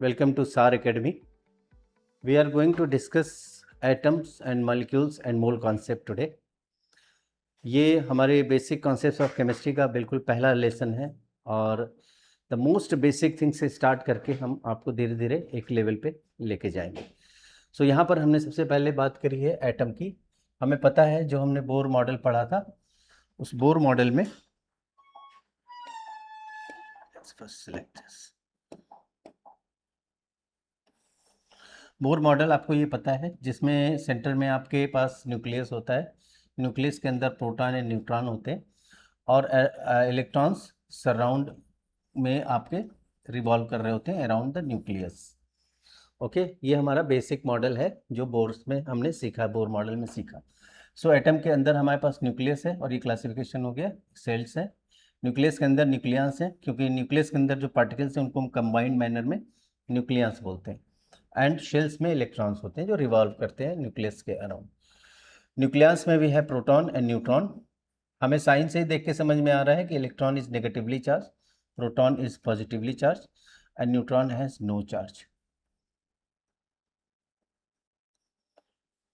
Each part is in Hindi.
Welcome to SAR Academy. We are going to discuss atoms and molecules and mole concept today. ये हमारे बेसिक कॉन्सेप्ट्स ऑफ केमिस्ट्री का बिल्कुल पहला लेसन है और द मोस्ट बेसिक थिंग से स्टार्ट करके हम आपको धीरे धीरे एक लेवल पे लेके जाएंगे। सो यहाँ पर हमने सबसे पहले बात करी है एटम की। हमें पता है जो हमने बोर मॉडल पढ़ा था, उस बोर मॉडल में बोर मॉडल आपको ये पता है जिसमें सेंटर में आपके पास न्यूक्लियस होता है, न्यूक्लियस के अंदर प्रोटॉन एंड न्यूट्रॉन होते हैं और इलेक्ट्रॉन्स सराउंड में आपके रिवॉल्व कर रहे होते हैं अराउंड द न्यूक्लियस। ओके, ये हमारा बेसिक मॉडल है जो बोर्स में हमने सीखा, बोर मॉडल में सीखा। सो एटम के अंदर हमारे पास न्यूक्लियस है और ये क्लासिफिकेशन हो गया, सेल्स है। न्यूक्लियस के अंदर न्यूक्लियस है क्योंकि न्यूक्लियस के अंदर जो पार्टिकल्स हैं उनको हम कंबाइंड मैनर में न्यूक्लियस बोलते हैं। एंड शेल्स में इलेक्ट्रॉन्स होते हैं जो रिवॉल्व करते हैं न्यूक्लियस के अराउंड। न्यूक्लियस में भी है प्रोटॉन एंड न्यूट्रॉन। हमें साइन से ही देख के समझ में आ रहा है कि electron is negatively charge, proton is positively charge and neutron has no charge.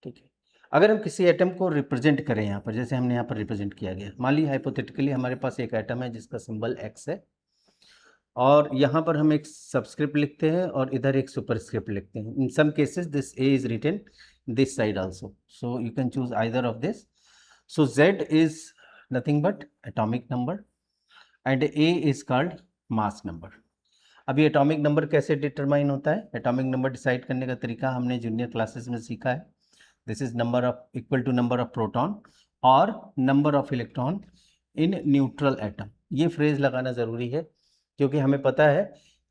ठीक है, अगर हम किसी एटम को रिप्रेजेंट करें यहाँ पर, जैसे हमने यहाँ पर रिप्रेजेंट किया गया, मान ली हाइपोथेटिकली हमारे पास एक एटम है जिसका सिंबल एक्स है और यहाँ पर हम एक सबस्क्रिप्ट लिखते हैं और इधर एक सुपरस्क्रिप्ट लिखते हैं। In some cases this A is written this side also, so you can choose either of this. So Z is nothing but atomic number and A is called mass number. अभी एटॉमिक नंबर कैसे डिटरमाइन होता है? एटॉमिक नंबर डिसाइड करने का तरीका हमने जूनियर क्लासेस में सीखा है। This is number of equal to number of proton और number of electron in neutral atom. ये फ्रेज लगाना ज़रूरी है क्योंकि हमें पता है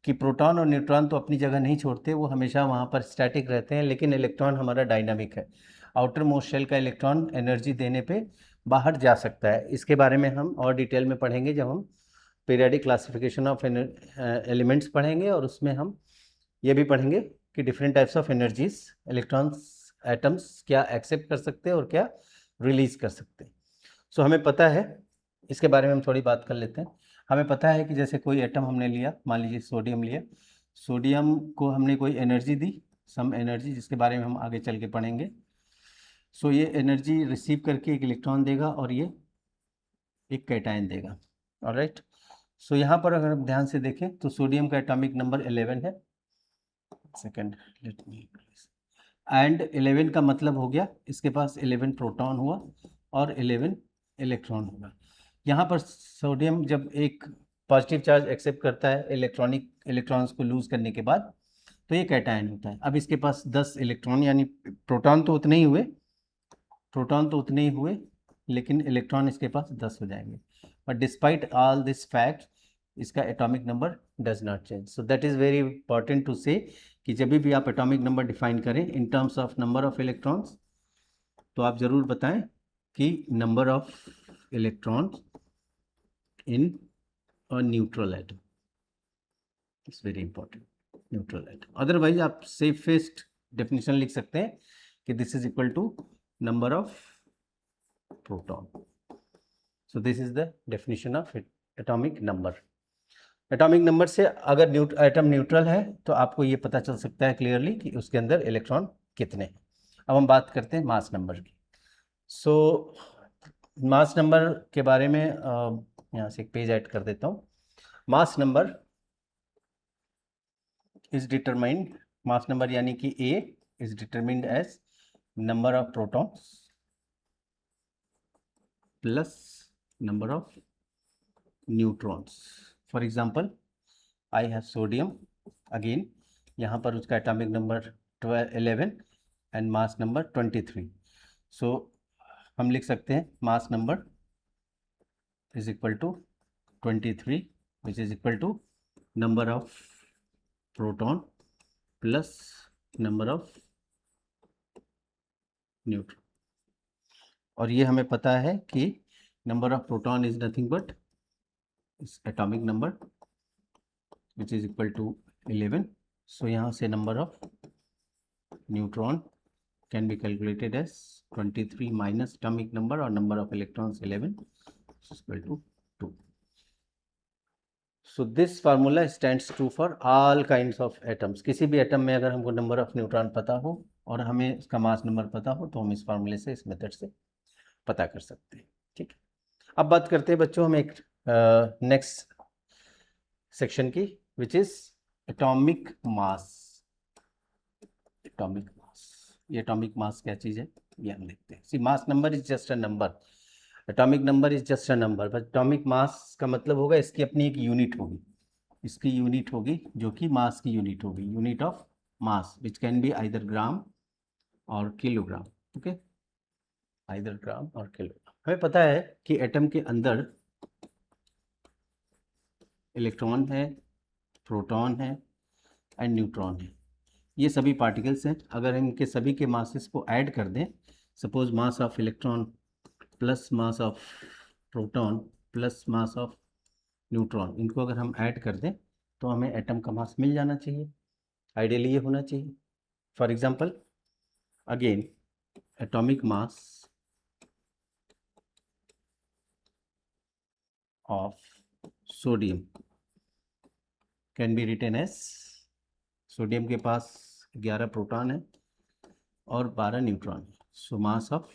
कि प्रोटॉन और न्यूट्रॉन तो अपनी जगह नहीं छोड़ते, वो हमेशा वहाँ पर स्टैटिक रहते हैं, लेकिन इलेक्ट्रॉन हमारा डायनामिक है। आउटर मोस्ट शेल का इलेक्ट्रॉन एनर्जी देने पे बाहर जा सकता है। इसके बारे में हम और डिटेल में पढ़ेंगे जब हम पीरियडिक क्लासिफिकेशन ऑफ एलिमेंट्स पढ़ेंगे और उसमें हम ये भी पढ़ेंगे कि different types of energies electrons atoms क्या एक्सेप्ट कर सकते हैं और क्या रिलीज कर सकते हैं। सो हमें पता है, इसके बारे में हम थोड़ी बात कर लेते हैं। हमें पता है कि जैसे कोई एटम हमने लिया, मान लीजिए सोडियम लिया, सोडियम को हमने कोई एनर्जी दी, सम एनर्जी, जिसके बारे में हम आगे चल के पढ़ेंगे। सो ये एनर्जी रिसीव करके एक इलेक्ट्रॉन देगा और ये एक कैटायन देगा। ऑलराइट, सो यहाँ पर अगर हम ध्यान से देखें तो सोडियम का एटॉमिक नंबर 11 है। सेकेंड, लेट मी, एंड 11 का मतलब हो गया इसके पास 11 प्रोटॉन हुआ और 11 इलेक्ट्रॉन होगा। यहाँ पर सोडियम जब एक पॉजिटिव चार्ज एक्सेप्ट करता है इलेक्ट्रॉन्स को लूज करने के बाद, तो ये कैटायन होता है। अब इसके पास 10 इलेक्ट्रॉन, यानी प्रोटॉन तो उतने ही हुए लेकिन इलेक्ट्रॉन इसके पास 10 हो जाएंगे। But despite all this fact इसका atomic number does not change. So that is very important to say कि जब भी आप एटॉमिक नंबर डिफाइन करें in terms of number of electrons, तो आप ज़रूर बताएं कि number of electrons in a neutral atom is very important, neutral atom. Otherwise आप सेफेस्ट डेफिनेशन लिख सकते हैं कि this is equal to number of proton. So this is the definition of atomic number. Atomic number से अगर एटम न्यूट्रल है तो आपको ये पता चल सकता है क्लियरली कि उसके अंदर इलेक्ट्रॉन कितने हैं। अब हम बात करते हैं मास नंबर की। सो मास नंबर के बारे में यहाँ से एक पेज ऐड कर देता हूँ। Mass number is determined, mass number यानी कि A is determined as number of protons plus number of neutrons. For example I have sodium, again यहाँ पर उसका atomic number 11 and mass number 23। So हम लिख सकते हैं mass number is equal to 23 which is equal to number of proton plus number of neutron. और ये हमें पता है कि number of proton is nothing but atomic number which is equal to 11। So यहाँ से number of neutron can be calculated as 23 minus atomic number or number of electrons 11 is equal to 2. So this formula stands true for all kinds of atoms. किसी भी एटम में अगर हमको नंबर ऑफ न्यूट्रॉन पता हो और हमें उसका मास नंबर पता हो तो हम इस फार्मूले से, इस मेथड से पता कर सकते हैं। ठीक है, अब बात करते हैं बच्चों हम एक नेक्स्ट सेक्शन की, which is atomic mass. Atomic mass, ये एटॉमिक मास क्या चीज़ है ये हम देखते हैं। See mass number is just a number, atomic number is just a number, but atomic mass का मतलब होगा इसकी अपनी एक यूनिट होगी, इसकी यूनिट होगी जो कि मास की यूनिट होगी, unit of mass which can be either gram और किलोग्राम। ओके, आइदर ग्राम और किलोग्राम। हमें पता है कि एटम के अंदर इलेक्ट्रॉन है, प्रोटॉन है एंड न्यूट्रॉन है, ये सभी पार्टिकल्स हैं। अगर इनके सभी के मासेस को ऐड कर दें, suppose mass of electron plus mass of proton plus mass of neutron, इनको अगर हम ऐड कर दें तो हमें एटम का मास मिल जाना चाहिए, आइडियली ये होना चाहिए। For example again atomic mass of sodium can be written as, sodium के पास 11 प्रोटॉन है और 12 न्यूट्रॉन है, so mass of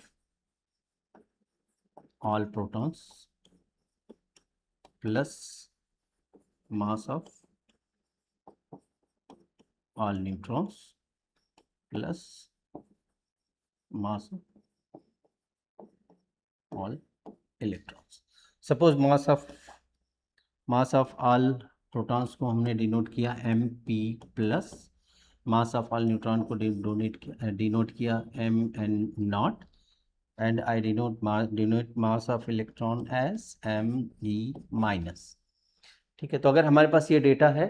all protons plus mass of all neutrons plus mass of all electrons. Suppose mass of all protons को हमने डिनोट किया mp plus mass of all neutron को डिनोट किया mn0 and I denote mass of electron as me minus. ठीक है, तो अगर हमारे पास ये डेटा है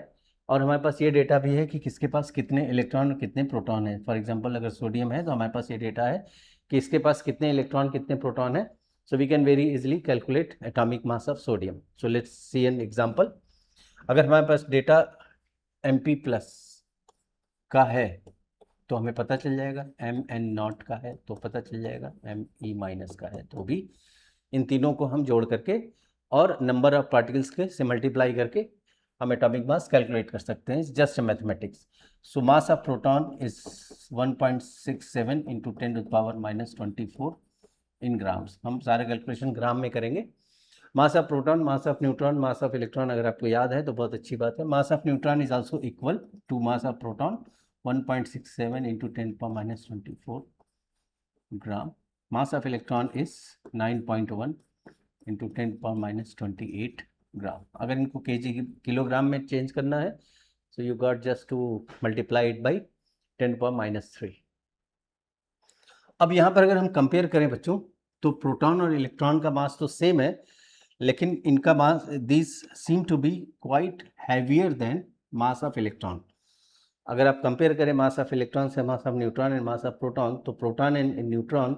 और हमारे पास ये डेटा भी है कि किसके पास कितने इलेक्ट्रॉन और कितने प्रोटॉन है, फॉर एग्जांपल अगर सोडियम है तो हमारे पास ये डेटा है कि इसके पास कितने इलेक्ट्रॉन कितने प्रोटॉन है, so we can very easily calculate atomic mass of sodium. So let's see an example. अगर हमारे पास डेटा mp प्लस का है तो हमें पता चल जाएगा, mn0 का है तो पता चल जाएगा, me माइनस का है तो भी, इन तीनों को हम जोड़ करके और नंबर ऑफ पार्टिकल्स के से मल्टीप्लाई करके हम एटॉमिक मास कैलकुलेट कर सकते हैं, just mathematics. So mass of proton is 1.67 into 10⁻⁻24 in grams. हम सारे कैलकुलेशन ग्राम में करेंगे। Mass of proton, mass of neutron, mass of electron अगर आपको याद है तो बहुत अच्छी बात है। Mass of neutron is also equal to mass of proton 1.67 into 10⁻⁻24 gram. Mass of electron is 9.1 into 10⁻⁻28 gram. अगर इनको केजी किलोग्राम में चेंज करना है so you got just to multiply it by 10⁻³ अब यहाँ पर अगर हम कंपेयर करें बच्चों तो प्रोटॉन और इलेक्ट्रॉन का मास तो सेम है, लेकिन इनका mass, this seem to be quite heavier than mass of electron. अगर आप कंपेयर करें मास ऑफ इलेक्ट्रॉन से mass of neutron and mass of proton, तो proton and neutron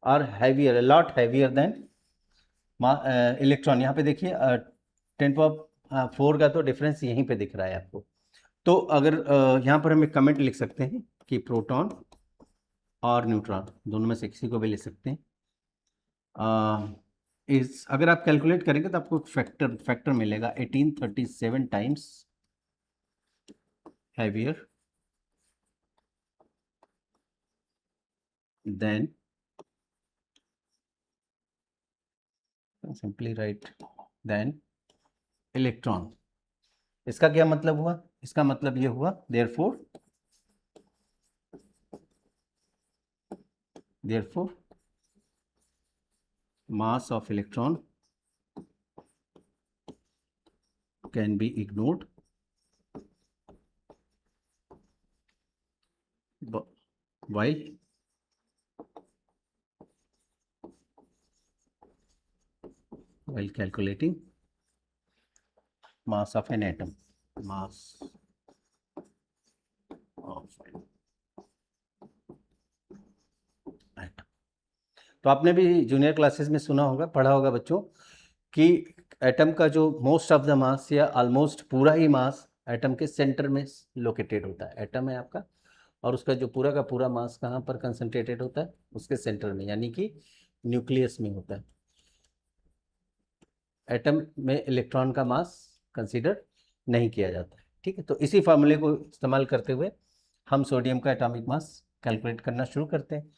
are heavier, lot heavier than electron. यहाँ पे देखिए 10⁻⁴ का तो डिफरेंस यहीं पे दिख रहा है आपको। तो अगर यहाँ पर हम एक कमेंट लिख सकते हैं कि प्रोटॉन और न्यूट्रॉन दोनों में से किसी को भी ले सकते हैं, इस अगर आप कैलकुलेट करेंगे तो आपको फैक्टर मिलेगा 1837 times heavier then, simply right, then electron. इसका क्या मतलब हुआ? इसका मतलब ये हुआ therefore mass of electron can be ignored while calculating mass of an atom. Mass of atom. तो आपने भी जूनियर क्लासेस में सुना होगा, पढ़ा होगा बच्चों कि एटम का जो मोस्ट ऑफ द मास या ऑलमोस्ट पूरा ही मास एटम के सेंटर में लोकेटेड होता है। एटम है आपका और उसका जो पूरा का पूरा मास कहाँ पर कंसंट्रेटेड होता है? उसके सेंटर में, यानी कि न्यूक्लियस में होता है। एटम में इलेक्ट्रॉन का मास कंसीडर नहीं किया जाता है। ठीक है, तो इसी फार्मूले को इस्तेमाल करते हुए हम सोडियम का एटॉमिक मास कैलकुलेट करना शुरू करते हैं।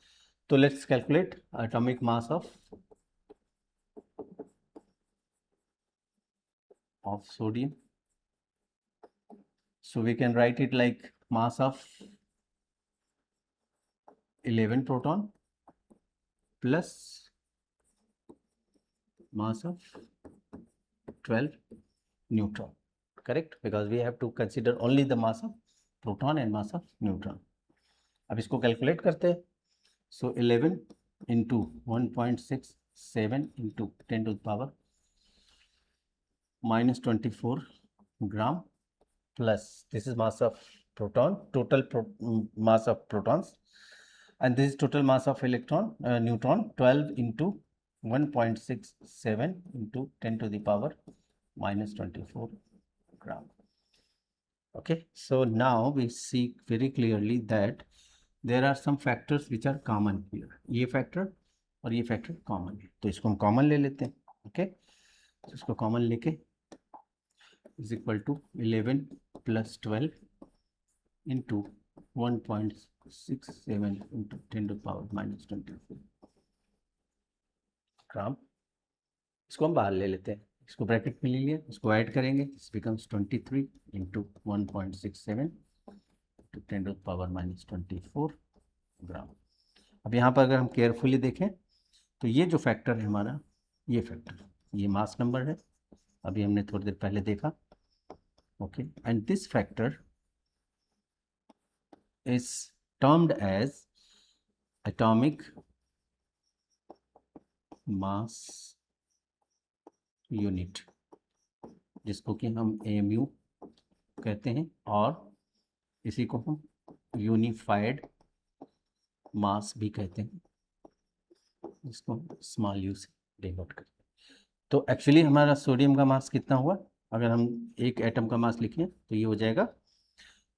तो let's calculate atomic mass of sodium. So we can write it like mass of 11 proton plus mass of 12 neutron, correct? Because we have to consider only the mass of proton and mass of neutron. अब इसको कैलकुलेट करते हैं। So 11 into 1.67 into 10 to the power minus 24 gram plus this is mass of proton, total mass of protons, and this is total mass of electron neutron, 12 into 1.67 into 10 to the power minus 24 gram. Okay, so now we see very clearly that there are some factors which are common here. ये factor और ये factor common है, तो इसको हम common ले लेते हैं. Okay, तो इसको common लेके is equal to 11 plus 12 into 1.67 into 10 to the power minus 24 ग्राम. इसको हम बाहर ले लेते हैं, इसको ब्रैकेट में ले लिया, इसको ऐड करेंगे, this becomes 23 into 1.67 to 10 to the power minus 24 ग्राम. अब यहाँ पर अगर हम केयरफुली देखें तो ये जो फैक्टर है हमारा, ये फैक्टर, ये मास नंबर है, अभी हमने थोड़ी देर पहले देखा. Okay, and this factor is termed as atomic mass unit, जिसको कि हम AMU कहते हैं, और इसी को हम यूनिफाइड मास भी कहते हैं, जिसको स्मॉल यू से डिनोट करते हैं. तो एक्चुअली हमारा सोडियम का मास कितना हुआ, अगर हम एक एटम का मास लिखें तो ये हो जाएगा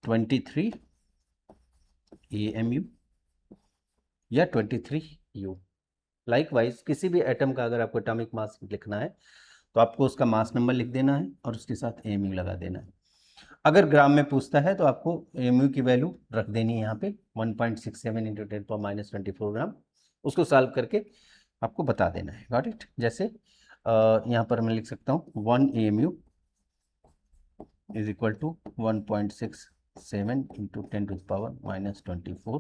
23 AMU या 23 U. लाइकवाइज किसी भी एटम का अगर आपको एटॉमिक मास लिखना है तो आपको उसका मास नंबर लिख देना है और उसके साथ AMU लगा देना है. अगर ग्राम में पूछता है तो आपको AMU की वैल्यू रख देनी है यहाँ पे 1.67 इंटू 10 पावर माइनस 24 ग्राम. उसको सॉल्व करके आपको बता देना है. Got it? जैसे यहाँ पर मैं लिख सकता हूँ 1 AMU is equal to 1.67 into 10 to the power minus 24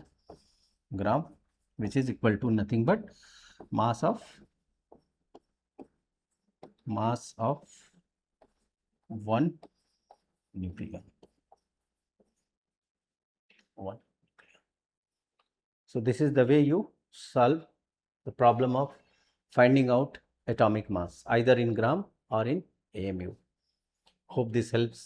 gram, which is equal to nothing but mass of 1 nucleon. So this is the way you solve the problem of finding out atomic mass either in gram or in AMU. Hope this helps.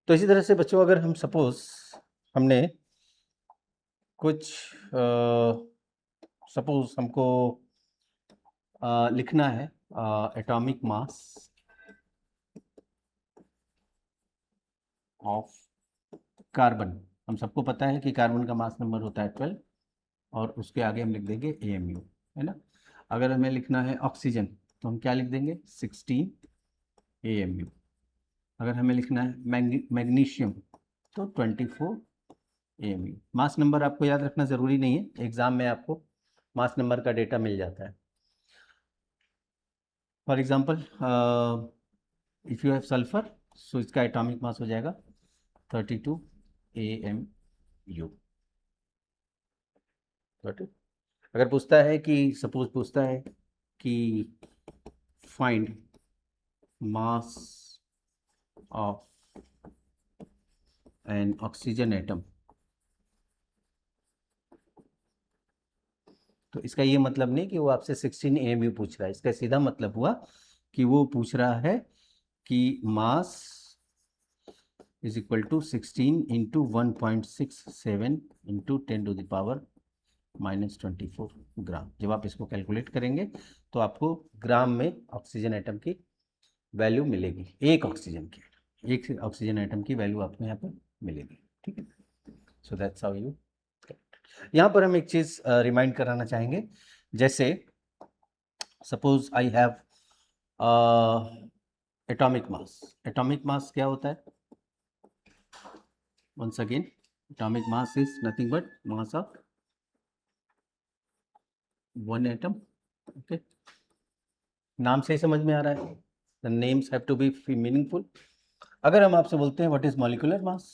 तो इसी तरह से बच्चों, अगर हम सपोज हमने कुछ सपोज हमको लिखना है एटॉमिक मास ऑफ कार्बन. हम सबको पता है कि कार्बन का मास नंबर होता है 12 और उसके आगे हम लिख देंगे AMU, है ना. अगर हमें लिखना है ऑक्सीजन तो हम क्या लिख देंगे 16 AMU. अगर हमें लिखना है मैग्नीशियम तो 24 AMU. मास नंबर आपको याद रखना ज़रूरी नहीं है, एग्ज़ाम में आपको मास नंबर का डेटा मिल जाता है. For example if you have sulphur, so इसका एटॉमिक मास हो जाएगा 32 AMU. अगर पूछता है कि सपोज पूछता है कि find mass of N oxygen atom, तो इसका ये मतलब नहीं कि वो आपसे 16 AMU पूछ रहा है. इसका सीधा मतलब हुआ कि वो पूछ रहा है कि mass is equal to 16 into 1.67 into 10 to the power minus 24 gram. जब आप इसको कैलकुलेट करेंगे तो आपको ग्राम में ऑक्सीजन एटम की वैल्यू मिलेगी, एक ऑक्सीजन एटम की वैल्यू आपको यहाँ पर मिलेगी. ठीक है, सो दैट्स हाउ यू. यहाँ पर हम एक चीज़ रिमाइंड कराना चाहेंगे. जैसे suppose I have atomic mass. Atomic mass क्या होता है? once again, atomic mass is nothing but mass of one atom. Okay, नाम से ही समझ में आ रहा है, the names have to be meaningful. अगर हम आपसे बोलते हैं what is molecular mass,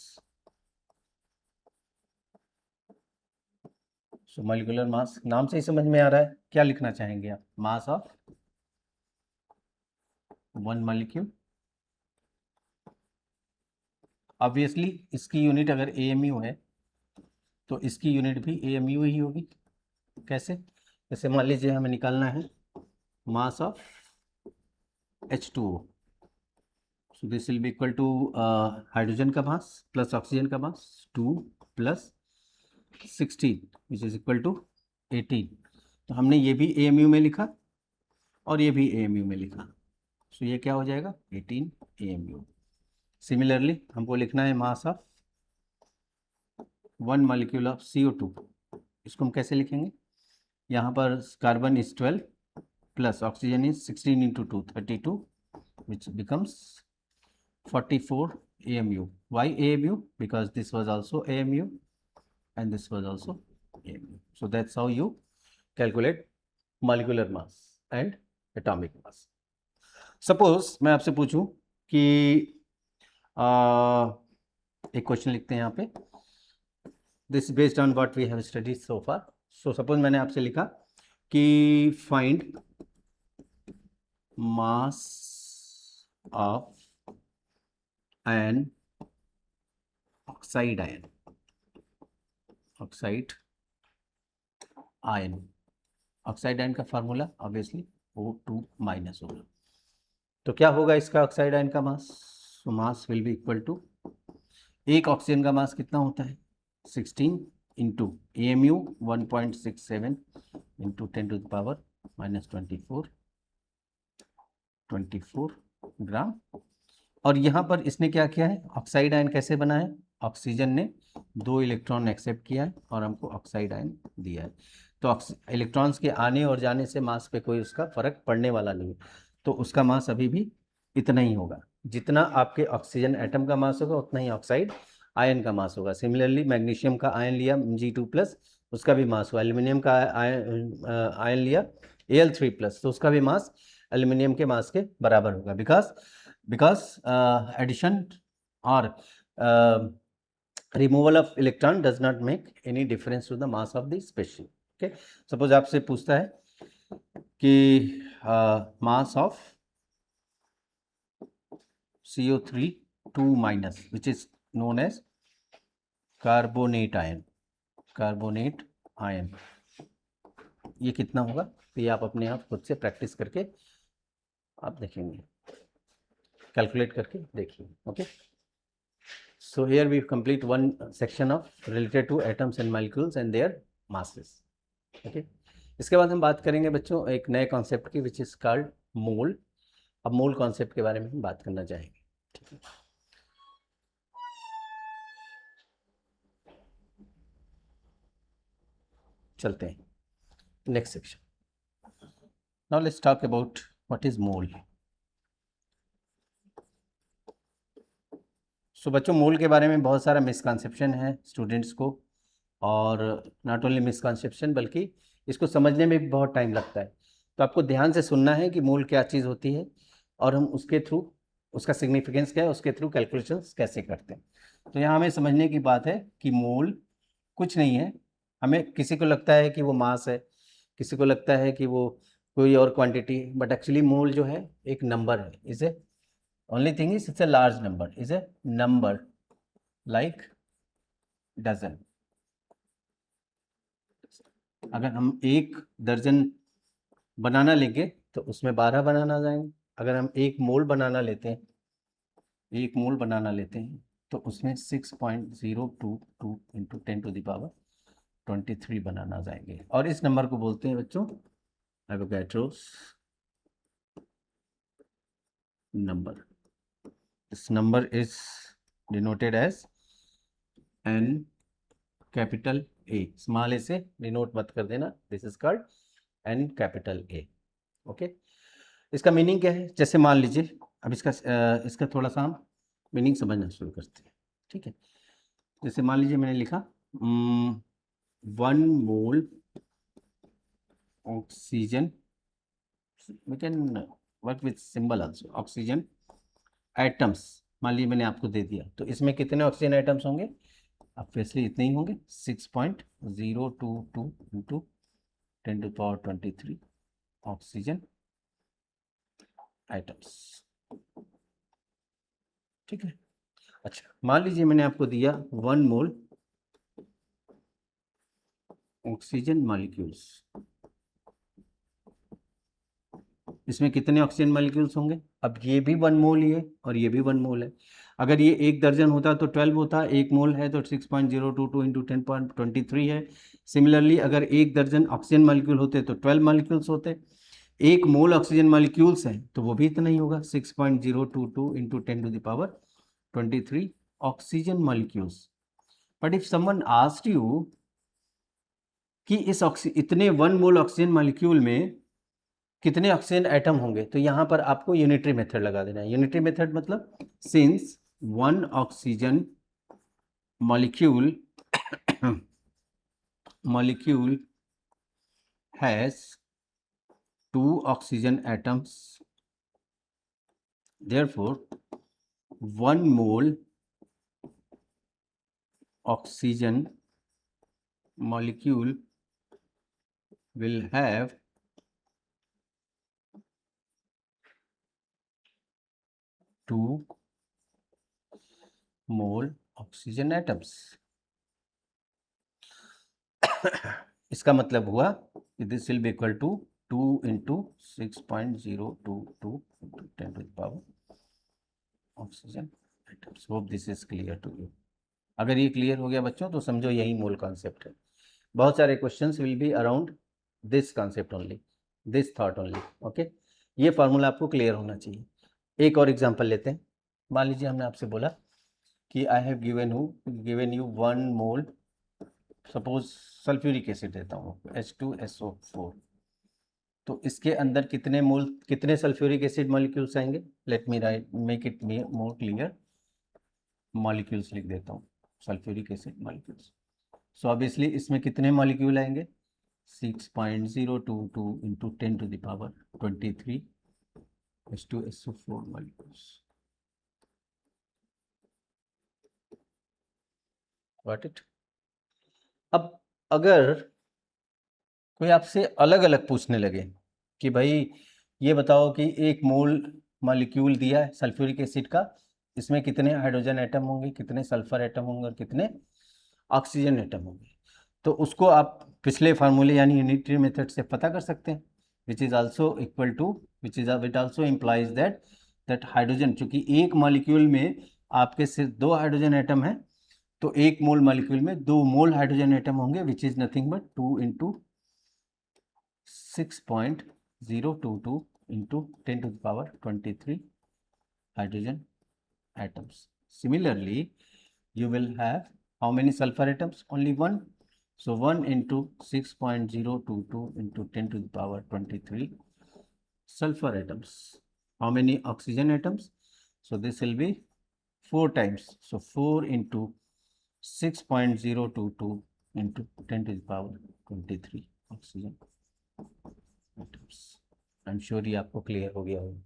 so molecular mass नाम से ही समझ में आ रहा है, क्या लिखना चाहेंगे आप? mass of one molecule. Obviously इसकी यूनिट अगर AMU है तो इसकी यूनिट भी AMU ही होगी। कैसे? जैसे मान लीजिए हमें निकालना है mass of H2O, so this will be equal to hydrogen का मास प्लस ऑक्सीजन का mass 2 plus 16 which is equal to 18। तो हमने ये भी AMU में लिखा और ये भी AMU में लिखा, सो ये क्या हो जाएगा? 18 AMU। सिमिलरली हमको लिखना है mass of one molecule of CO2, इसको हम कैसे लिखेंगे? यहाँ पर carbon is 12 plus oxygen is 16 into 2 32 which becomes 44 AMU. Why AMU? Because this was also AMU and this was also AMU. So that's how you calculate molecular mass and atomic mass. Suppose मैं आपसे पूछूं कि एक क्वेश्चन लिखते हैं यहाँ पे, this based on what we have studied so far. So suppose मैंने आपसे लिखा कि find mass of an oxide ion, oxide ion. Oxide ion का फार्मूला ऑब्वियसली O2 माइनस होगा। तो क्या होगा इसका ऑक्साइड आयन का mass? So mass will be equal to, एक ऑक्सीजन का मास कितना होता है? 16 into AMU 1.67 into 10 to the power minus 24 gram. और यहाँ पर इसने क्या किया है? ऑक्साइड आयन कैसे बना है? ऑक्सीजन ने 2 इलेक्ट्रॉन एक्सेप्ट किया है और हमको ऑक्साइड आयन दिया है। तो इलेक्ट्रॉन्स के आने और जाने से मास पे कोई उसका फर्क पड़ने वाला नहीं है, तो उसका मास अभी भी इतना ही होगा। जितना आपके ऑक्सीजन एटम का मास होगा उतना ही ऑक्साइड आयन का मास होगा। सिमिलरली मैग्नीशियम का आयन लिया Mg2+, उसका भी मास हुआ। एल्यूमिनियम का आयन लिया Al3+, तो उसका भी मास एल्यूमिनियम के मास के बराबर होगा। बिकॉज एडिशन और removal of electron does not make any difference to the mass of the species. Okay, suppose आपसे पूछता है कि mass of CO3 2 minus which is known as carbonate ion, ये कितना होगा? तो ये आप अपने आप खुद से प्रैक्टिस करके आप देखेंगे, कैलकुलेट करके देखिए। Okay, so here we complete one section of related to atoms and molecules and their masses. Okay, इसके बाद हम बात करेंगे बच्चों एक नए कॉन्सेप्ट की विच इज कॉल्ड मोल। अब मोल कॉन्सेप्ट के बारे में हम बात करना चाहेंगे। ठीक है, चलते हैं next section. Now let's talk about what is mole. So बच्चों, मोल के बारे में बहुत सारा मिसकंसेप्शन है स्टूडेंट्स को, और नॉट ओनली मिसकंसेप्शन बल्कि इसको समझने में भी बहुत टाइम लगता है। तो आपको ध्यान से सुनना है कि मोल क्या चीज़ होती है और हम उसके थ्रू, उसका सिग्निफिकेंस क्या है, उसके थ्रू कैलकुलेशंस कैसे करते हैं। तो यहाँ हमें समझने की बात है कि मोल कुछ नहीं है। हमें किसी को लगता है कि वो मास है, किसी को लगता है कि वो कोई और क्वांटिटी है, बट एक्चुअली मोल जो है एक नंबर है। Is a only thing is it's a large number, is a number like dozen. अगर हम 1 दर्जन बनाना लेंगे तो उसमें 12 बनाना जाएंगे। अगर हम 1 मोल बनाना लेते हैं, 1 मोल बनाना लेते हैं तो उसमें 6.022 इंटू 10 टू द पावर 23 बनाना जाएंगे। और इस नंबर को बोलते हैं बच्चों Avogadro's number. This number is denoted as N capital A, small a से डिनोट मत कर देना, this is called N capital A। Okay, इसका मीनिंग क्या है? जैसे मान लीजिए, अब इसका थोड़ा सा हम मीनिंग समझना शुरू करते हैं, ठीक है। जैसे मान लीजिए मैंने लिखा 1 mole oxygen, we can work with symbol also, oxygen atoms मान लीजिए मैंने आपको दे दिया, तो इसमें कितने ऑक्सीजन एटम्स होंगे? ऑब्वियसली इतने ही होंगे, 6.022 इंटू 10⁻23 ऑक्सीजन एटम्स, ठीक है। अच्छा, मान लीजिए मैंने आपको दिया 1 मोल ऑक्सीजन मॉलिक्यूल्स, इसमें कितने ऑक्सीजन मॉलिक्यूल्स होंगे? अब ये भी 1 मोल ही है और ये भी 1 मोल है। अगर ये 1 दर्जन होता तो 12 होता, 1 मोल है तो 6.022 इंटू 10⁻23 है। सिमिलरली अगर 1 दर्जन ऑक्सीजन मॉलिक्यूल होते तो 12 मॉलिक्यूल्स होते। 1 मोल ऑक्सीजन मॉलिक्यूल्स हैं तो वो भी इतना ही होगा, 6.022 into 10⁻23 oxygen molecules. But if someone asked you कि इस इतने 1 मोल ऑक्सीजन मॉलिक्यूल में कितने ऑक्सीजन एटम होंगे, तो यहां पर आपको यूनिटरी मेथड लगा देना है। यूनिटरी मेथड मतलब since 1 oxygen molecule has 2 oxygen atoms, therefore 1 mole oxygen molecule will have 2 mole oxygen atoms। इसका मतलब हुआ कि this will be equal to 2 into 6.022 into 10⁻⁴ oxygen atoms. Hope this is clear to you. अगर ये क्लियर हो गया बच्चों तो समझो यही मूल कॉन्सेप्ट है। बहुत सारे questions will be around this concept only, this thought only, okay. ये फार्मूला आपको क्लियर होना चाहिए। एक और एग्जांपल लेते हैं। मान लीजिए हमने आपसे बोला कि I have given you 1 mole, suppose sulphuric acid देता हूँ H2SO4, तो इसके अंदर कितने मोल, कितने सल्फ्यूरिक एसिड मॉलिक्यूल्स आएंगे? Let me make it more clear, molecules लिख देता हूँ, sulphuric acid molecules. So obviously इसमें कितने मॉलिक्यूल आएंगे? 6.022 into 10⁻23 H2SO4 molecules. Got it? अब अगर कोई आपसे अलग अलग पूछने लगे कि भाई ये बताओ कि 1 मोल मॉलिक्यूल दिया है सल्फ्यूरिक एसिड का, इसमें कितने हाइड्रोजन एटम होंगे, कितने सल्फर एटम होंगे और कितने ऑक्सीजन एटम होंगे, तो उसको आप पिछले फार्मूले यानी यूनिटरी मेथड से पता कर सकते हैं, which is also equal to, it also implies that hydrogen, चूंकि एक मॉलिक्यूल में आपके सिर्फ 2 हाइड्रोजन एटम है, तो 1 मोल मॉलिक्यूल में 2 मोल हाइड्रोजन एटम होंगे, which is nothing but 2 into 6.022 into 10⁻23 hydrogen atoms. Similarly, you will have how many sulfur atoms? Only 1. So 1 into 6.022 into 10⁻23 sulfur atoms. How many oxygen atoms? So this will be 4 times. So 4 into 6.022 into 10⁻23 oxygen atoms. I am sure ये आपको क्लियर हो गया होगा।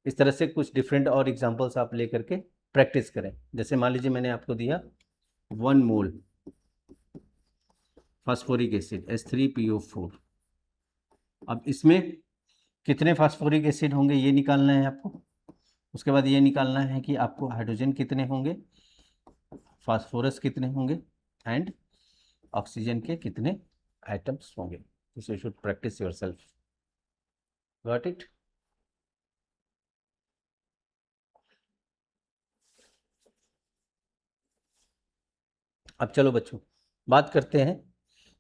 इस तरह से कुछ डिफरेंट और एग्जांपल्स आप लेकर के प्रैक्टिस करें। जैसे मान लीजिए मैंने आपको दिया 1 मोल फास्फोरिक एसिड H3PO4, अब इसमें कितने फास्फोरिक एसिड होंगे ये निकालना है आपको। उसके बाद ये निकालना है कि आपको हाइड्रोजन कितने होंगे, फास्फोरस कितने होंगे एंड ऑक्सीजन के कितने एटम्स होंगे। This you should practice yourself. Got it? अब चलो बच्चों बात करते हैं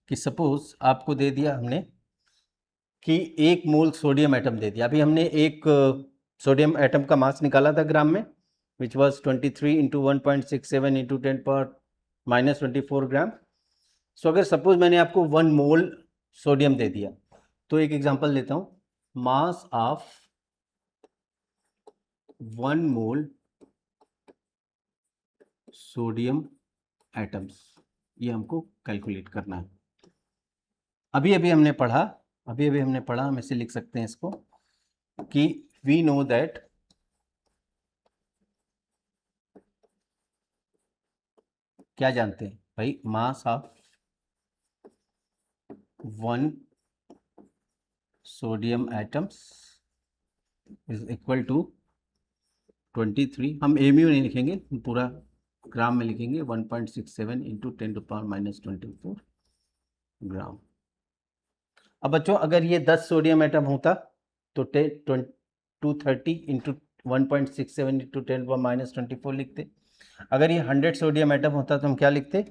कि सपोज आपको दे दिया हमने कि 1 मोल सोडियम एटम दे दिया। अभी हमने एक सोडियम एटम का मास निकाला था ग्राम में, विच वॉज 23 इंटू 1.67 इंटू 10⁻⁻24 ग्राम। सो अगर सपोज मैंने आपको 1 मोल सोडियम दे दिया, तो एक एग्जांपल लेता हूँ, मास ऑफ 1 मोल सोडियम एटम्स, ये हमको कैलकुलेट करना है। अभी अभी हमने पढ़ा, हम इसे लिख सकते हैं इसको कि वी नो दैट क्या जानते हैं भाई, mass of 1 sodium atoms is equal to 23, हम एमयू नहीं लिखेंगे, पूरा ग्राम में लिखेंगे, 1.67 इंटू 10⁻⁻24 ग्राम। अब बच्चों अगर ये 10 सोडियम एटम होता तो 230 इंटू 1.67 इंटू 10⁻⁻24 लिखते। अगर ये 100 सोडियम एटम होता तो हम क्या लिखते,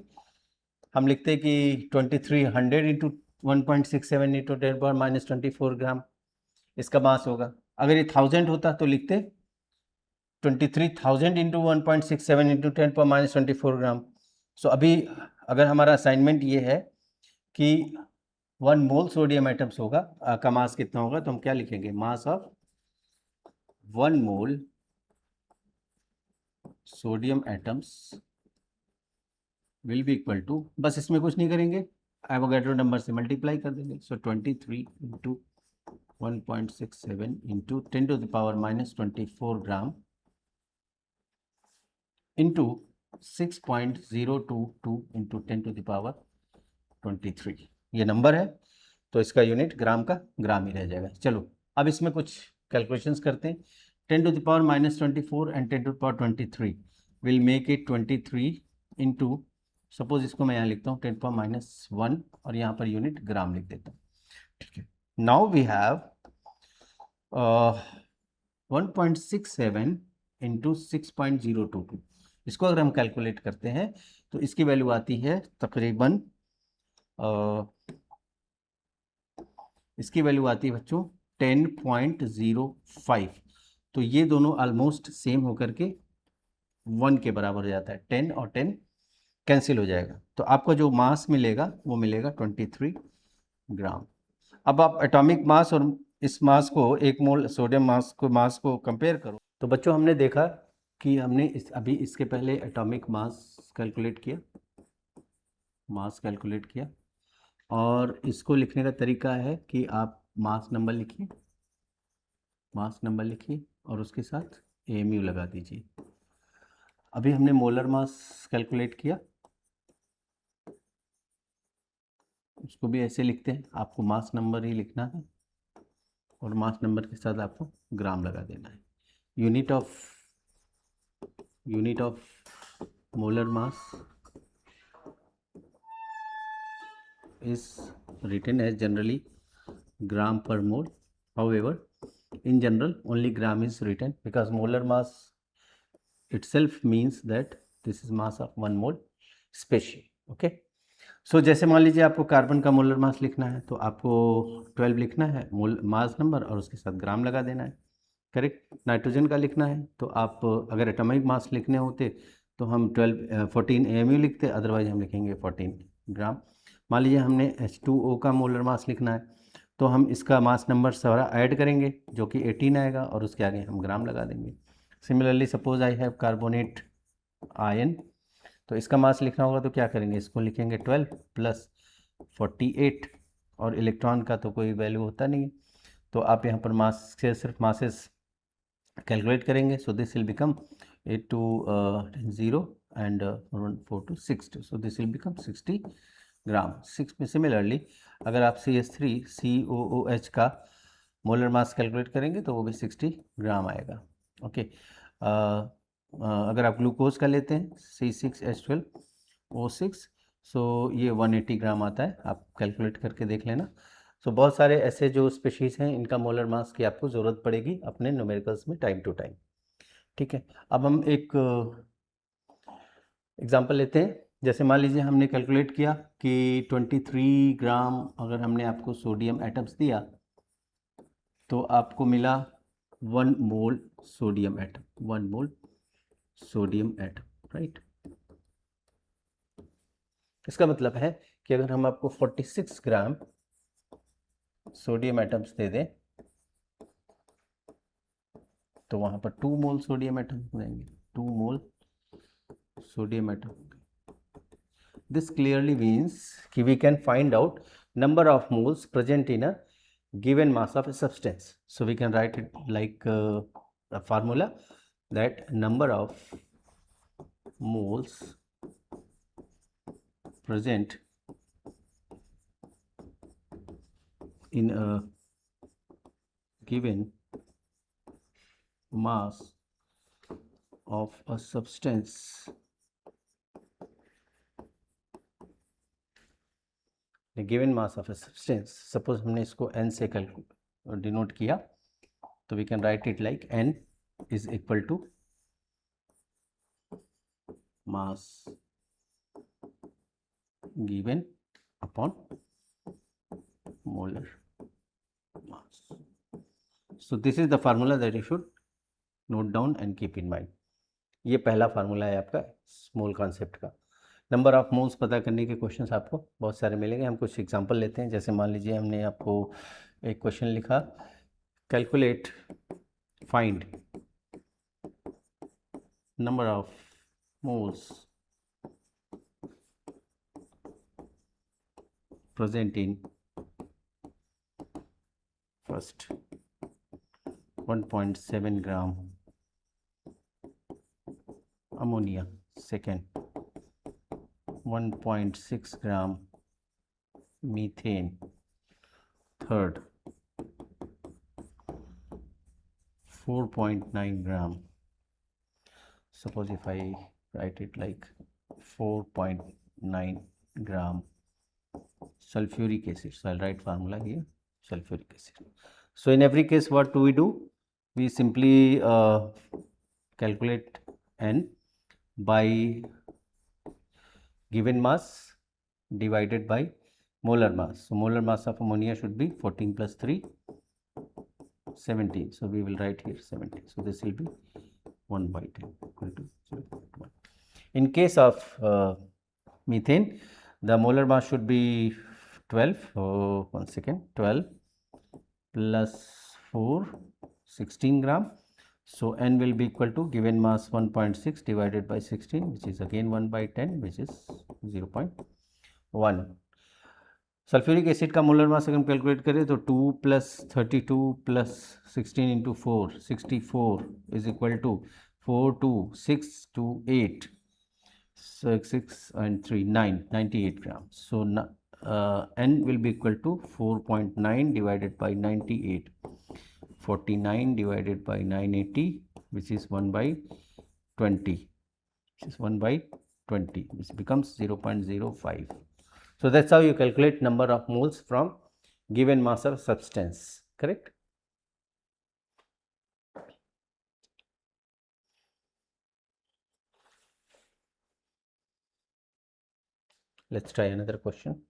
हम लिखते कि 2300 इंटू 1.67 इंटू 10⁻⁻24 ग्राम इसका मास होगा। अगर ये 1000 होता तो लिखते 23,000 इंटू 1.67 इंटू 10⁻⁻24 ग्राम। सो अभी अगर हमारा असाइनमेंट ये है कि 1 मोल सोडियम एटम्स होगा का मास कितना होगा, तो हम क्या लिखेंगे, mass of 1 mole sodium atoms will be equal to, बस इसमें कुछ नहीं करेंगे, एवोगैड्रो नंबर से मल्टीप्लाई कर देंगे। सो 23 into 1.67 into 10⁻⁻24 gram into 6.022 into 10⁻23, ये नंबर है, तो इसका यूनिट ग्राम का ग्राम ही रह जाएगा। चलो अब इसमें कुछ कैलकुलेशंस करते हैं। 10⁻⁻24 and 10⁻23 will make it 23 into, suppose इसको मैं यहाँ लिखता हूँ 10⁻⁻1 और यहाँ पर यूनिट ग्राम लिख देता हूँ, ठीक है। नाउ वी हैव 1.67 इंटू 6.022, इसको अगर हम कैलकुलेट करते हैं तो इसकी वैल्यू आती है तकरीबन इसकी वैल्यू आती है बच्चों 10.05, तो ये दोनों ऑलमोस्ट सेम होकर के 1 के बराबर हो जाता है। 10 और 10 कैंसिल हो जाएगा, तो आपको जो मास मिलेगा वो मिलेगा 23 ग्राम। अब आप एटॉमिक मास और इस मास को, एक मोल सोडियम मास को कंपेयर करो, तो बच्चों हमने देखा कि हमने अभी इसके पहले एटॉमिक मास कैलकुलेट किया, और इसको लिखने का तरीका है कि आप मास नंबर लिखिए और उसके साथ एमयू लगा दीजिए। अभी हमने मोलर मास कैलकुलेट किया, उसको भी ऐसे लिखते हैं, आपको मास नंबर ही लिखना है और मास नंबर के साथ आपको ग्राम लगा देना है। Unit of molar mass is written as generally gram per mole. However, in general only gram is written because molar mass itself means that this is mass of 1 mole species. Okay, so जैसे मान लीजिए आपको कार्बन का मोलर मास लिखना है तो आपको 12 लिखना है मोल मास नंबर और उसके साथ ग्राम लगा देना है, करेक्ट। नाइट्रोजन का लिखना है तो आप अगर एटॉमिक मास लिखने होते तो हम 14 AMU लिखते, अदरवाइज हम लिखेंगे 14 ग्राम। मान लीजिए हमने H2O का मोलर मास लिखना है तो हम इसका मास नंबर सारा ऐड करेंगे जो कि 18 आएगा और उसके आगे हम ग्राम लगा देंगे। Similarly suppose I have carbonate ion, तो इसका मास लिखना होगा तो क्या करेंगे, इसको लिखेंगे 12 प्लस 48 और इलेक्ट्रॉन का तो कोई वैल्यू होता नहीं है, तो आप यहाँ पर मास से सिर्फ मासेस कैलकुलेट करेंगे। सो this will become 8 to 0 and 4 to 6, so this will become 60 gram. Similarly अगर आप CH3COOH का मोलर मास कैलकुलेट करेंगे तो वो भी 60 ग्राम आएगा। ओके, अगर आप ग्लूकोज का लेते हैं C6H12O6, सो ये 180 ग्राम आता है, आप कैलकुलेट करके देख लेना। सो बहुत सारे ऐसे जो स्पीशीज़ हैं इनका मोलर मास की आपको ज़रूरत पड़ेगी अपने न्यूमेरिकल्स में टाइम टू टाइम, ठीक है। अब हम एक एग्जांपल लेते हैं, जैसे मान लीजिए हमने कैलकुलेट किया कि 23 ग्राम अगर हमने आपको सोडियम एटम्स दिया तो आपको मिला 1 मोल सोडियम एटम, राइट। इसका मतलब है कि अगर हम आपको 46 ग्राम सोडियम एटम्स दे दें तो वहाँ पर 2 मोल सोडियम एटम हो जाएंगे, 2 मोल sodium atom. This clearly means कि we can find out number of moles present in a given mass of a substance. So we can write it like a formula that number of moles present in a given mass of a substance the given mass of a substance. Suppose हमने इसको n से डिनोट किया, तो we can write it like n is equal to mass given upon molar mass. So this is the formula that you should note down and keep in mind. ये पहला फार्मूला है आपका स्मॉल कॉन्सेप्ट का. नंबर ऑफ मोल्स पता करने के क्वेश्चंस आपको बहुत सारे मिलेंगे. हम कुछ एग्जांपल लेते हैं. जैसे मान लीजिए हमने आपको एक क्वेश्चन लिखा, calculate find number of moles present in first 1.7 gram ammonia, second 1.6 gram methane, third 4.9 gram. Suppose if I write it like 4.9 gram sulfuric acid, so I'll write formula here, sulfuric acid. So in every case what do? We simply calculate n by given mass divided by molar mass. So molar mass of ammonia should be 14 plus 3, 17. So we will write here 17. So this will be 1 by 10 equal to 0.1. In case of methane, the molar mass should be 12. Oh, 1 second. 12 plus 4, 16 gram. So n will be equal to given mass 1.6 divided by 16, which is again 1 by 10, which is 0.1. Sulphuric acid का मोलर मास अगर हम कैलकुलेट करें तो 2 plus 32 plus 16 into 4, 64 is equal to 4, 2, 6, 2, 8, 6 and 3, 9, 98 grams. So n will be equal to 4.9 divided by 98. 49 divided by 980, which is 1 by 20, which is 1 by 20, which becomes 0.05. So that's how you calculate number of moles from given mass of substance, correct? Let's try another question.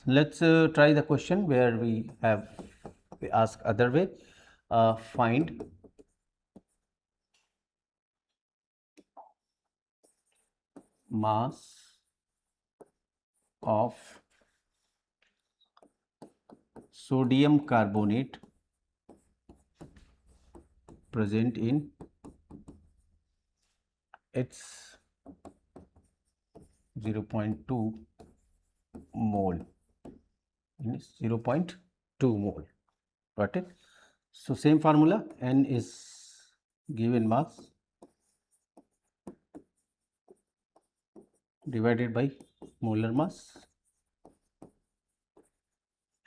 Let's try the question where we ask other way. Find mass of sodium carbonate present in its 0.2 mole. 0.2 mole. Got it? So same formula, n is given mass divided by molar mass,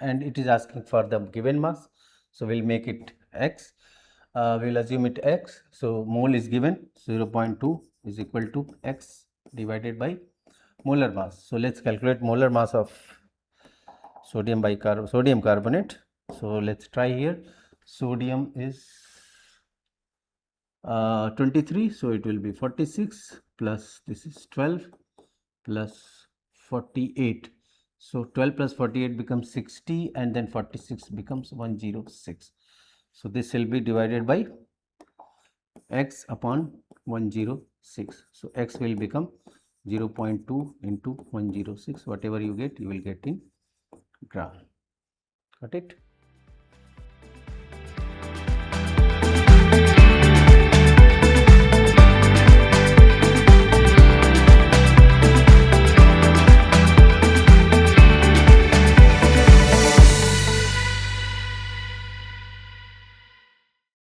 and it is asking for the given mass, so we'll make it x. We'll assume it x. So mole is given, 0.2 is equal to x divided by molar mass. So let's calculate molar mass of sodium carbonate. So let's try here. Sodium is 23, so it will be 46 plus this is 12 plus 48. So 12 plus 48 becomes 60, and then 46 becomes 106. So this will be divided by x upon 106. So x will become 0.2 into 106. Whatever you get, you will get in gram. Got it?